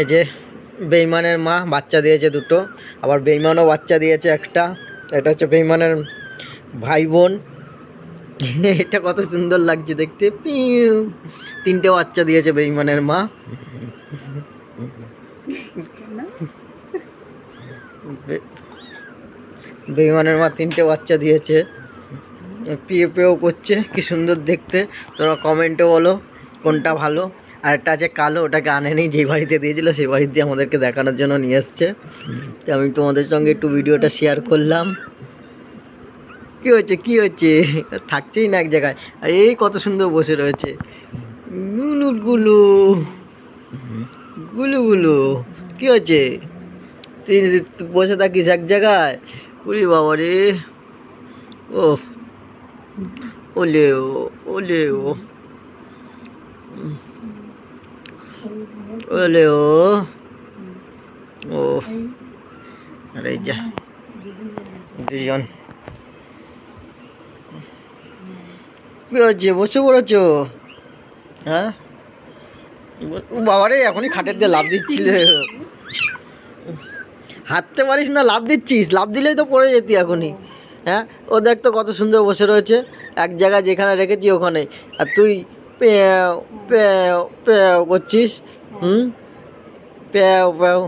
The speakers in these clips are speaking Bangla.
এই যে বেইমানের মা বাচ্চা দিয়েছে দুটো, আবার বেইমানও বাচ্চা দিয়েছে একটা। এটা হচ্ছে বেইমানের ভাই বোন। এটা কত সুন্দর লাগছে দেখতে। পিউ, তিনটে বাচ্চা দিয়েছে বেইমানের মা। বেইমানের মা তিনটে বাচ্চা দিয়েছে, পিয়ে পেয়েও করছে, কি সুন্দর দেখতে। তোমরা কমেন্টে বলো কোনটা ভালো। আর একটা আছে কালো, ওটাকে আনেনি, যেই বাড়িতে দিয়েছিল সেই বাড়িতে আমাদেরকে দেখানোর জন্য নিয়ে এসছে। তো আমি তোমাদের সঙ্গে একটু ভিডিওটা শেয়ার করলাম। কি হচ্ছে কি হচ্ছে, থাকছেই না এক জায়গায়। আর এই কত সুন্দর বসে রয়েছে গুলো গুলো গুলো। কি হচ্ছে, তুই বসে থাকিস এক জায়গায়? উরি বাবা রে, ও ওলে ও, ওলে ও, ওলে ও, ও আরে যা দুজন। কি হচ্ছে, বসে পড়েছো? হ্যাঁ বাবারে, এখনই খাটের দিয়ে লাভ দিচ্ছিলে। হাঁটতে পারিস না, লাভ দিচ্ছিস? লাভ দিলেই তো পড়ে যেতি এখনই। হ্যাঁ, ও দেখ তো কত সুন্দর বসে রয়েছে এক জায়গায়, যেখানে রেখেছি ওখানে। আর তুই প্যাও প্যাও প্যাও করছিস। প্যাও প্যাও,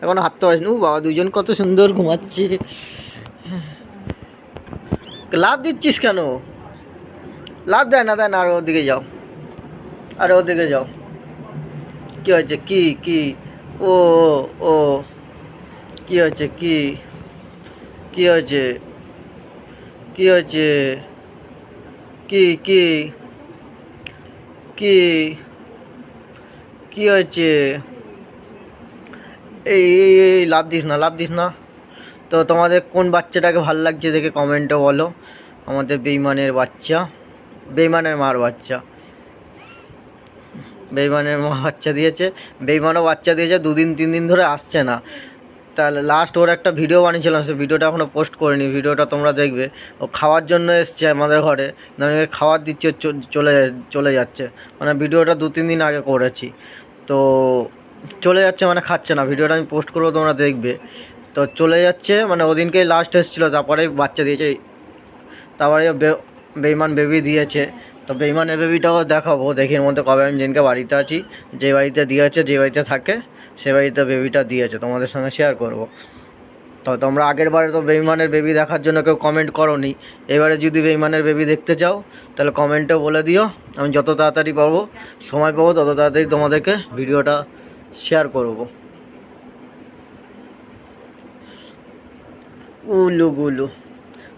এখনো হাঁটতে পারিস না? বাবা, দুজন কত সুন্দর ঘুমাচ্ছে। লাভ দিচ্ছিস কেন? লাভ দেয় না, দেয় না। আর ওদিকে যাও, আর ওদিকে যাও। কি হয়েছে, কি কি? ও ও, কি হয়েছে, কি কি হয়েছে, কি হয়েছে, কি কি কি কি হয়েছে? এই এই এই, লাভ দিস না, লাভ দিস না। তো তোমাদের কোন বাচ্চাটাকে ভালো লাগছে দেখে কমেন্টে বলো। আমাদের বেইমানের বাচ্চা, বেইমানের মার বাচ্চা। বেইমানের মা বাচ্চা দিয়েছে, বেইমানও বাচ্চা দিয়েছে। 2-3 দিন ধরে আসছে না। তাহলে লাস্ট ওর একটা ভিডিও বানিয়েছিলাম, সেই ভিডিওটা এখনও পোস্ট করিনি, ভিডিওটা তোমরা দেখবে। ও খাওয়ার জন্য এসছে আমাদের ঘরে, আমি খাবার দিচ্ছি, চলে চলে যাচ্ছে। মানে ভিডিওটা 2-3 দিন আগে করেছি, তো চলে যাচ্ছে, মানে খাচ্ছে না। ভিডিওটা আমি পোস্ট করবো, তোমরা দেখবে। তো চলে যাচ্ছে, মানে ওদিনকেই লাস্ট এসেছিলো, তারপরে বাচ্চা দিয়েছে। তারপরে বেইমান বেবি দিয়েছে। তো বেইমানের বেবিটাও দেখাবো, দেখি এর মধ্যে কবে। আমি যেদিনকে বাড়িতে আছি, যে বাড়িতে দিয়েছে, যে বাড়িতে থাকে, সে বাড়িতে বেবিটা দিয়েছে, তোমাদের সঙ্গে শেয়ার করব। তো তোমরা আগের বারে তো বেইমানের বেবি দেখার জন্য কেউ কমেন্ট করোনি। এবারে যদি বেইমানের বেবি দেখতে চাও, তাহলে কমেন্টে বলে দিও। আমি যত তাড়াতাড়ি পাবো, সময় পাবো, তত তাড়াতাড়ি তোমাদেরকে ভিডিওটা শেয়ার করব। উলু গুলু।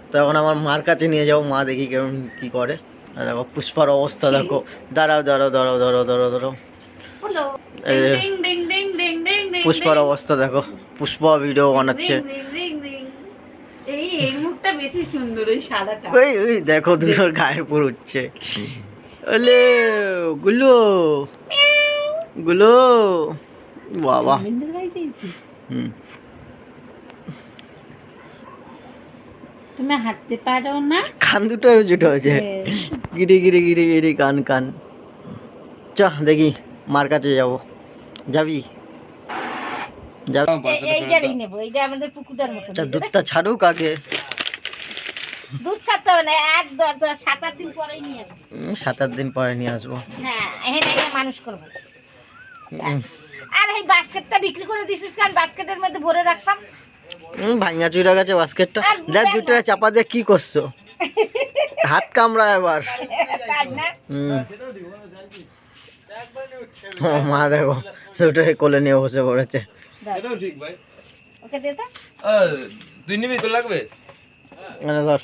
তো এখন আমার মার কাছে নিয়ে যাবো, মা দেখি কেমন কী করে। আর দেখো পুষ্পার অবস্থা দেখো। দাঁড়াও দাঁড়াও দাঁড়াও দাঁড়াও দাঁড়াও দাঁড়াও, পুষ্পার অবস্থা দেখো। পুষ্পা ভিডিও বানাচ্ছে। এই মুখটা বেশি সুন্দর, ওই সাদাটা। ওই দেখো, দুটোর গায়ের উপর উঠছে। ওলে গুলো গুলো, বাবা। হুম, তুমি হাঁটতে পারো না? কান দুটো জুটো হয়েছে। গিরি গিরি গিরি গিরি, কান কান। চ দেখি, মার কাছে যাবো। যাবি? এইটারই নেবো, এইটা আমাদের পুকুরটার মতো। দুধটা ছাড়ুক আগে। দুধ ছাড়তে হবে না, 7-8 দিন পরেই নিয়ে আসবো। 7-8 দিন পরে নিয়ে আসবো। হ্যাঁ, এখানে মানুষ করবো। আর এই বাস্কেটটা বিক্রি করে দিছিস, কারণ বাস্কেটের মধ্যে ভরে রাখতাম। ভাঙা চুরা গেছে বাস্কেটটা। দেখ দুটো চাপা দিয়ে কি করছো, হাত কামড়া এবার। মা দেখো, দুটো কোলে নিয়ে বসে পড়েছে। ওকে দে তো। তুই নিবি, তো লাগবে। মানে ধর,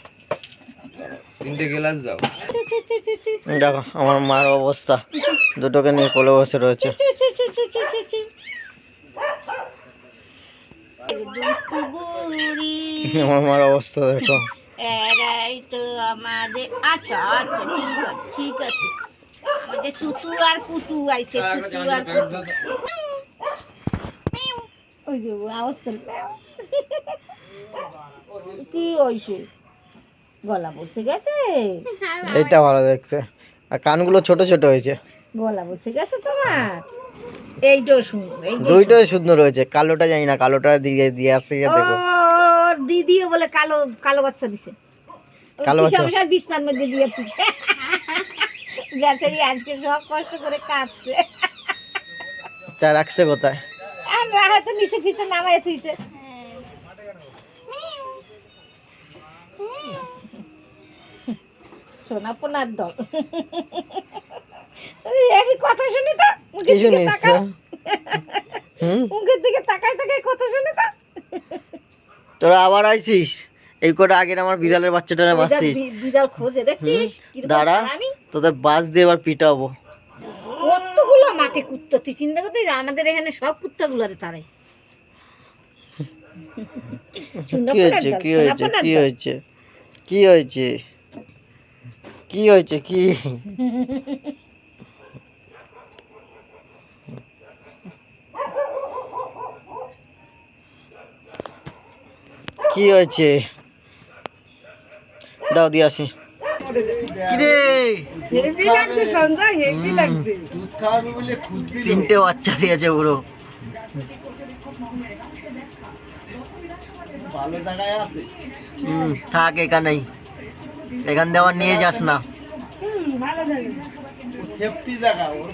3টে গ্লাস দাও। দেখো আমার মার অবস্থা, দুটোকে নিয়ে কোলে বসে রয়েছে। আমার মার অবস্থা দেখো। এরাই তো আমাদের। আচ্ছা আচ্ছা, ঠিক আছে। আমাদের চুটু আর পুটু আইছে, চুটু আর পুটু। ওই যে আওয়াজ করে কি হইছে, গলা বসে গেছে। এইটা ভালো দেখতে, আর কানগুলো ছোট ছোট হয়েছে। গলা বসে গেছে তোমার। এইটাও সুন্দর, এইটাও দুইটাই সুন্দর রয়েছে, কালোটা জানি না, কালোটা দিয়ে দিয়ে আসছে গিয়ে দেখো। ওর দিদিও বলে কালো কালো বাচ্চা দিছে, কালো বাচ্চা? বিশাল বিছনার মধ্যে দিয়ে তুলছে। বেচারি আজকে সব কষ্ট করে কাঁদছে, তা রাখছে কোথায়? আর হয়তো নিচে ফিসে নামায় থুইছে। সোনাপোনার দল। আমি কথা শুনি তো, কি মুখের দিকে শুনিস? তাকাও। হুম, মুখের দিকে তাকায় তাকায় কথা শুনি তো। তোরা আবার আইছিস? এই কটা আগের আমার বিড়ালের বাচ্চাটা মারছিস। বিড়াল খোঁজে দেখছিস কিরকম দাঁড়া, হারামি। তোদের বাস দিয়ে এবার পিটাবো। কতগুলো মাঠে কুত্তা, তুই চিন্তা করতে আমাদের এখানে সব কুত্তাগুলোরে তাড়াইছে। কি হয়েছে, কি হয়েছে, কি হয়েছে, কি হয়েছে, কি হয়েছে, কি? কি হয়েছে? দাও দিয়ে আসি। কিরে, হেভি লাগছে সঞ্জয়, হেভি লাগছে। দুধ খাওয়াবে বলে খুঁজছিল। 3টে বাচ্চা দিয়েছে পুরো। ভালো জায়গায় আছে। থাক এখানেই, এখান দিয়ে আবার নিয়ে যাস না। ভালো লাগে। ও সেফটি জায়গা, ওর